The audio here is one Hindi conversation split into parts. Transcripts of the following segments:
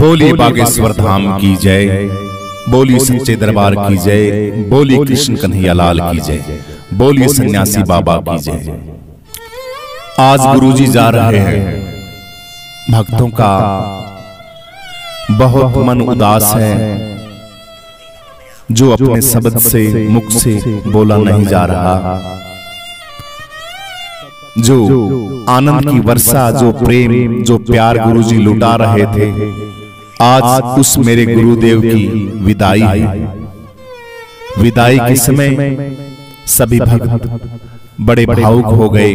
बोलिए बागेश्वर धाम की जय, बोलिए सच्चे दरबार की जय, बोलिए कृष्ण कन्हैया लाल की जय, बोलिए सन्यासी बाबा की जय। आज गुरुजी जा रहे हैं, भक्तों का बहुत मन उदास है, जो अपने शब्द से मुख से बोला नहीं जा रहा, जो आनंद की वर्षा, जो प्रेम, जो प्यार गुरुजी लुटा रहे थे, आज उस मेरे गुरुदेव की विदाई है। विदाई के समय सभी भक्त बड़े भावुक हो गए,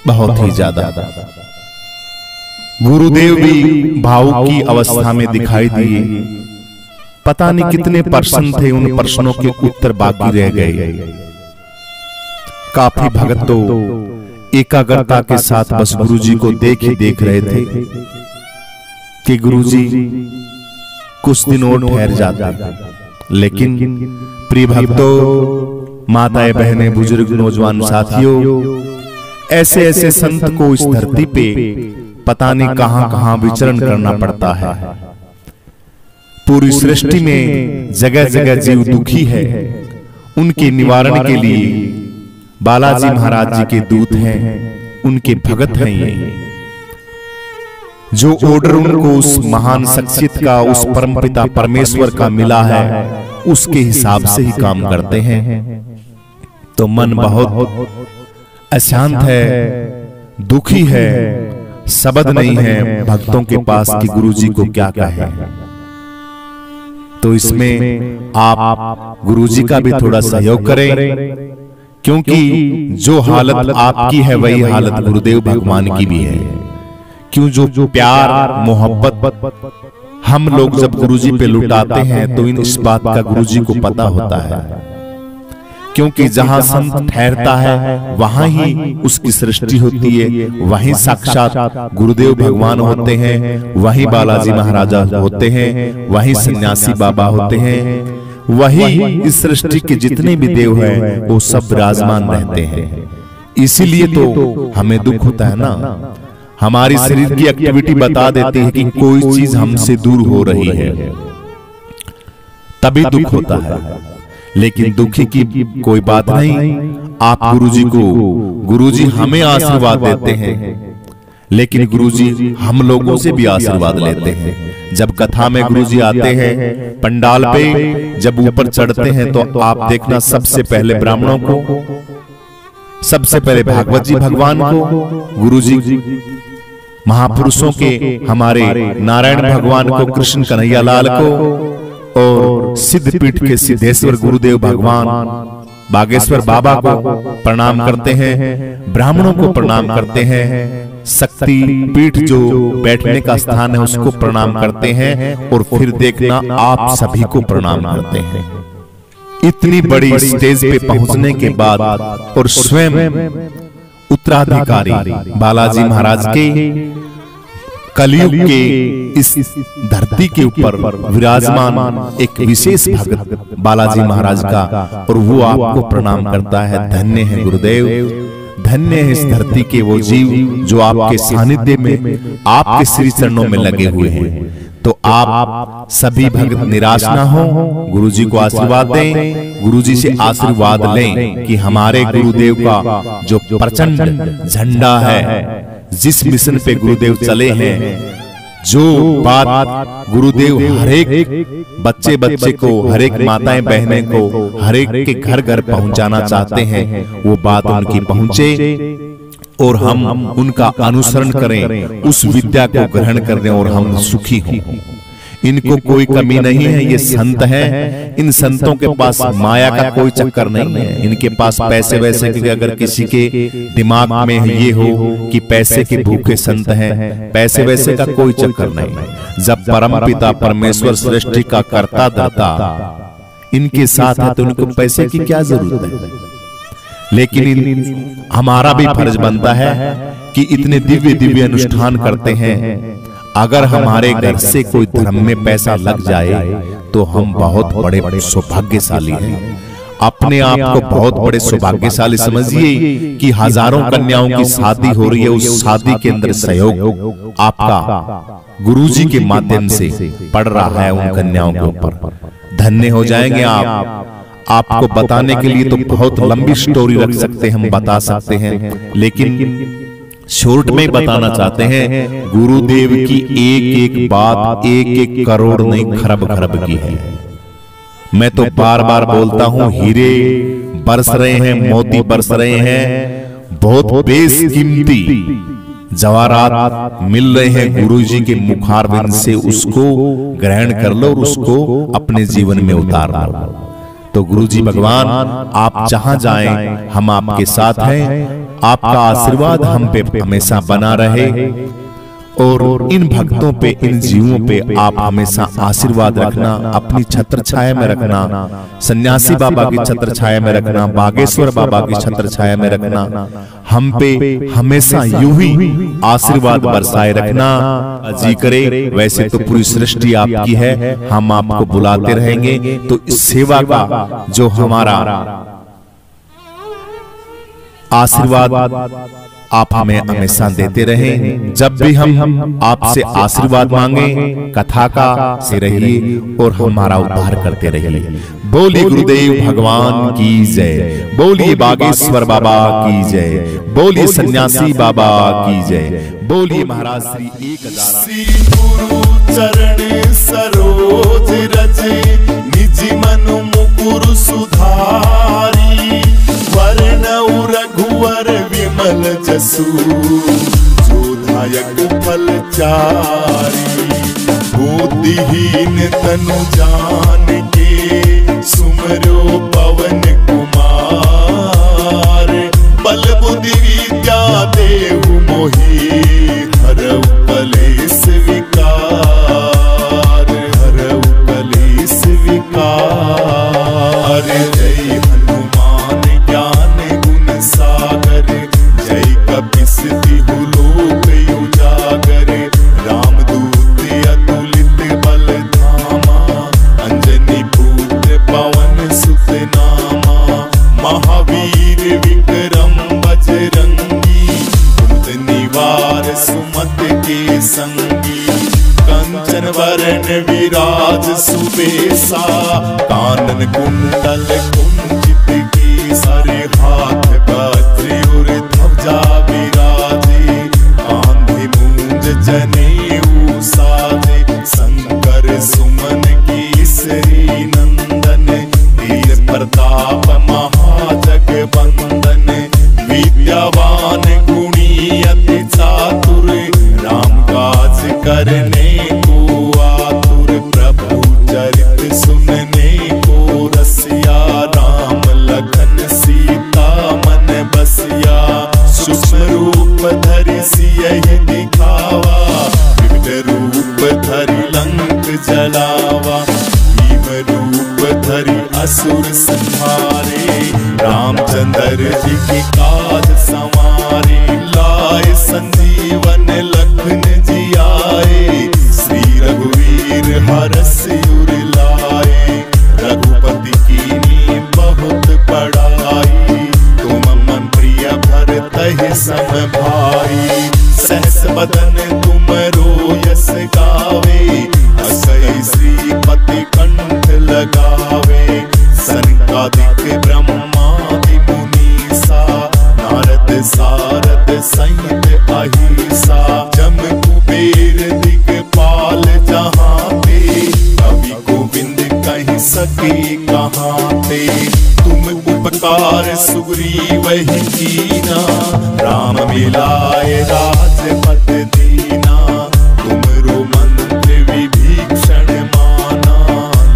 बहुत ही ज्यादा। गुरुदेव भी भावुक की अवस्था में दिखाई दिए। पता नहीं कितने प्रश्न थे, उन प्रश्नों के उत्तर बाकी रह गए। काफी भक्त तो एकाग्रता के साथ बस गुरुजी को देख ही देख रहे थे कि गुरुजी कुछ दिन और ठहर जाते। लेकिन प्रिय भक्तों, माताएं, बहनें, बुजुर्ग, नौजवान साथियों, ऐसे ऐसे संत को इस धरती पे पता नहीं कहां कहां विचरण करना पड़ता है। पूरी सृष्टि में जगह जगह जीव दुखी है, उनके निवारण के लिए बालाजी महाराज जी के दूत हैं, उनके भगत हैं ये, जो ऑर्डर उनको उस महान शख्सियत का, उस परमपिता परमेश्वर का मिला है, उसके हिसाब से ही काम करते हैं। तो मन बहुत अशांत है, दुखी है, शब्द नहीं है भक्तों के पास कि गुरुजी को क्या कहें। तो इसमें आप गुरुजी का भी थोड़ा सहयोग करें, क्योंकि जो हालत आपकी है वही हालत गुरुदेव भगवान की भी है। क्यों, जो प्यार मोहब्बत हम लोग जब गुरुजी पे लुटाते हैं तो इस बात का गुरुजी को पता होता है, क्योंकि जहां संत ठहरता है वहां ही उसकी सृष्टि होती है, वहीं साक्षात गुरुदेव भगवान होते हैं, वहीं बालाजी महाराजा होते हैं, वहीं सन्यासी बाबा होते हैं, वही इस सृष्टि के जितने भी देव हैं वो सब विराजमान रहते हैं। इसीलिए तो हमें दुख होता है ना, हमारी शरीर की एक्टिविटी बता देती है कि कोई चीज हमसे दूर हो रही है, तभी दुख होता है। लेकिन दुखी की कोई बात नहीं। आप गुरुजी हमें आशीर्वाद देते हैं, लेकिन गुरुजी हम लोगों से भी आशीर्वाद लेते हैं। जब कथा में गुरुजी आते हैं पंडाल पे, जब ऊपर चढ़ते हैं तो आप देखना सबसे पहले ब्राह्मणों को, सबसे पहले भागवत जी भगवान को, गुरुजी महापुरुषों के हमारे नारायण भगवान को, कृष्ण कन्हैया लाल को, और सिद्धपीठ के सिद्धेश्वर गुरुदेव भगवान बागेश्वर बाबा को प्रणाम करते हैं, ब्राह्मणों को प्रणाम करते हैं, शक्ति पीठ जो बैठने का स्थान है उसको प्रणाम करते हैं, और फिर देखना आप सभी को प्रणाम करते हैं। इतनी बड़ी स्टेज पे पहुंचने के बाद और स्वयं उत्तराधिकारी बालाजी महाराज के कलयुग के इस धरती के ऊपर विराजमान एक विशेष भक्त बालाजी महाराज का, और वो आपको प्रणाम करता है। धन्य है गुरुदेव, धन्य है इस धरती के वो जीव जो आपके सानिध्य में, आपके श्री चरणों में लगे हुए हैं। तो आप सभी भक्त निराश ना हो, गुरुजी को आशीर्वाद दें, गुरुजी से आशीर्वाद लें कि हमारे गुरुदेव का जो प्रचंड झंडा है, जिस मिशन पे गुरुदेव चले हैं, जो बात गुरुदेव हर एक बच्चे को, हर एक माताएं बहनें को, हर एक के घर घर पहुंचाना चाहते हैं, वो बात उनकी पहुंचे और हम उनका अनुसरण करें, उस विद्या को ग्रहण करें और हम सुखी हों। इनको कोई कमी नहीं है, ये संत हैं। इन संतों के पास माया का कोई चक्कर नहीं है, इनके पास पैसे वैसे के, अगर किसी के दिमाग में ये हो कि पैसे के भूखे संत हैं, पैसे वैसे का कोई चक्कर नहीं। जब परमपिता परमेश्वर सृष्टि का कर्ता दाता इनके साथ है तो उनको पैसे की क्या जरूरत है। लेकिन हमारा भी फर्ज बनता है कि इतने दिव्य दिव्य अनुष्ठान करते हैं, अगर हमारे घर से कोई धर्म में पैसा लग जाए तो हम बहुत बड़े सौभाग्यशाली हैं। अपने आप को बहुत बड़े सौभाग्यशाली समझिए कि हजारों कन्याओं की शादी हो रही है। उस शादी के अंदर सहयोग आपका गुरुजी के माध्यम से पड़ रहा है उन कन्याओं के ऊपर। धन्य हो जाएंगे आप। आपको बताने के लिए तो बहुत लंबी स्टोरी रख सकते हैं, हम बता सकते हैं, लेकिन शॉर्ट में बताना चाहते हैं गुरुदेव की एक एक बात एक एक करोड़ नहीं खरब खरब की है। मैं तो बार बार बोलता हूं, हीरे बरस रहे हैं, मोती बरस रहे हैं, बहुत बेशकीमती जवाहरात मिल रहे हैं गुरुजी के मुखारविंद से। उसको ग्रहण कर लो और उसको अपने जीवन में उतार लो। तो गुरुजी भगवान आप जहां जाएं हम आपके साथ हैं। आपका आशीर्वाद हम पे हमेशा बना रहे और इन भक्तों पे, इन जीवों पे आप हमेशा आशीर्वाद रखना, अपनी छत्र छाया में रखना, सन्यासी बाबा की छत्र छाया में रखना, बागेश्वर बाबा की छत्र छाया में रखना। हम पे हमेशा यूं ही आशीर्वाद बरसाए रखना। जी करे, वैसे तो पूरी सृष्टि आपकी है, हम आपको बुलाते रहेंगे। तो इस सेवा का जो हमारा आशीर्वाद आप हमें हमेशा देते रहें। जब भी हम आपसे आशीर्वाद मांगे, कथा का से रहिए और हमारा उद्धार करते रहिए। बोलिए गुरुदेव भगवान की जय, बोलिए बागेश्वर बाबा की जय, बोलिए सन्यासी बाबा की जय, बोलिए महाराज श्री 1000 गुरु चरण सरोज रजे, निज मन मुकुर सुधारी, वर्ण रघुवर विमल जसु, जोधायक फलचारी। बुद्धिहीन तनु जान के, सुमरो पवन कुमार, बल बुद्धि विद्या देहु मोहि, हरऊ कलेश विकार, हरऊ कलेश विकार। जय हनुमान ज्ञान गुण सागर, जय कपीसति लोक उजागर, रामदूत अतुलित बल धामा, अंजनी पुत्र पवन सुत नामा, महावीर विक्रम बजरंगी, कुंद निवार सुमत के संगी, कंचन वरण विराज सुबेसा, कानन कुंडल कुंचित केसर, हाथ वज्र और ध्वजा विराजे, कांधे मूंज जनेऊ साजे, शंकर सुमन केसरी नंदन, वीर प्रताप महाजगवंदन, विद्यावान गुणी अति चातुर, राम काज करने को आतुर, प्रभु चरित सुनने को रसिया, राम लखन सीता मन बसिया, सूक्ष्म रूप धरि सियहि दिखावा, विविध रूप धरि लंक जलावा, भीम रूप धरि असुर संहारे, रामचंद्र जी के काज संवारे, लाए संजीवन लखन जियाए, श्री रघुवीर हरष उर लाए, रघुपति कीन्ही बहुत बड़ाई, तुम मम प्रिय भरतहि सम भाई, सहस बदन तुमरो यस गावे, असै श्रीपति कंठ लगावे, सनकादिक ब्रह्मादि मुनीसा, नारद सारद सहित अहिसा, जम कुबेर दिगपाल जहाँ ते, कवि गोविंद कहि सके कहाँ ते, तुम उपकार सुग्रीवहि कीना, राम मिलाए राजपद दीना, तुमरो मंत्र विभीषण माना,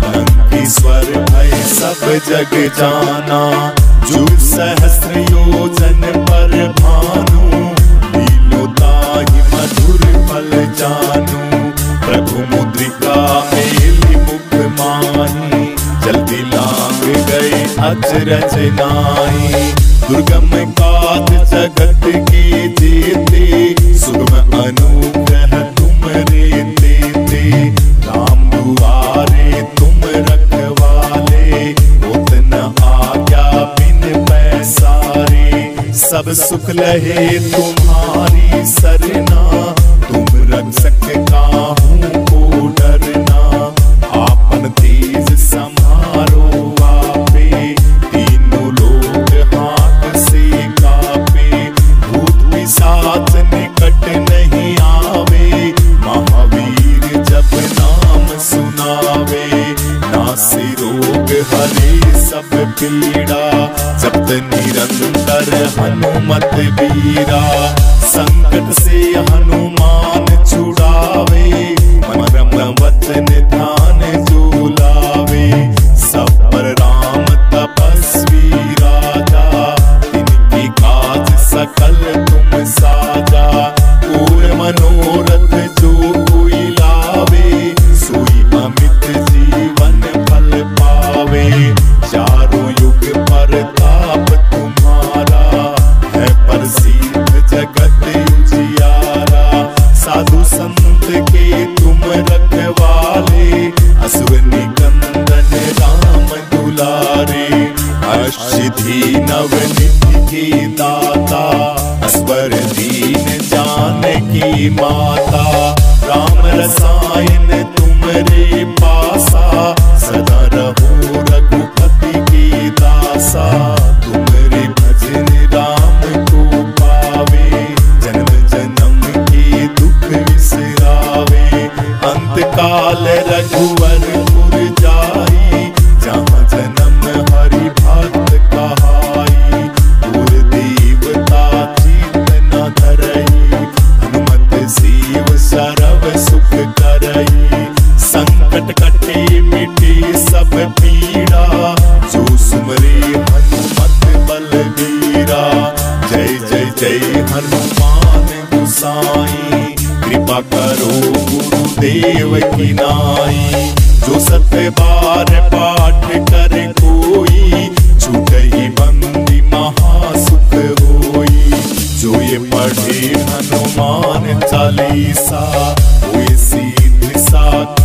लंकेश्वर भय सब जग जाना, जुग सहस्र योजन पर भानु, लीलो ताहि मधुर फल जानू, प्रभु मुद्रिका मेलि मुख माही, जल्दी लांग गए अचरज नाई, दुर्गम काज जगत के जेते, सुगम अनुग्रह तुमरे तेते, राम दुआरे तुम रखवाले, होत न लहे तुम्हारी सरना, तुम रक्षक काहू को डरना। आपन तेज समारो आपे, तीनों लोग हाथ से कापे। भूत पिशाच निकट नहीं आवे, महावीर जब नाम सुनावे। नासे रोग हरे सब पीड़ा, जपत निरंतर हनुमत बीरा। संकट से हनुमान छुड़ावे, मन वचन ध्यान जो लावे। सब पर राम तपस्वी राजा, तिनकी काज सकल तुम साजा। और मनोरथ जो कोई लावे, सोई अमित जीवन फल पावे। चारों युग प्रताप तुम्हारा, है प्रसिद्ध जगत उजियारा। साधु संत के तुम रखवाले, असुर निकंदन राम दुलारे। अष्टसिद्धि नवनिधि के दाता, असवर दीन जानकी माता। राम रसायन तुमरे पासा, सदा रहो रघुपति के दासा। तुमरे भजन राम को पावे, जन्म जन्म के दुख विसरावे। अंत काल रघुवर पुर जाई, जहाँ जन्म हरि भक्त कहाई। और देवता चित न धरई, हनुमत सीव सरव सुख करई। संकट कटे मिटे सब पीड़ा, जो सुमरे हनुमत बलबीरा। जय जय जय हनुमान गोसाई, कृपा करो गुरुदेव की नाई। जो सत्य बार पाठ कर कोई, छूटहि बंदी महासुख होई। जो ये पढ़े हनुमान चालीसा, हुए सीध साख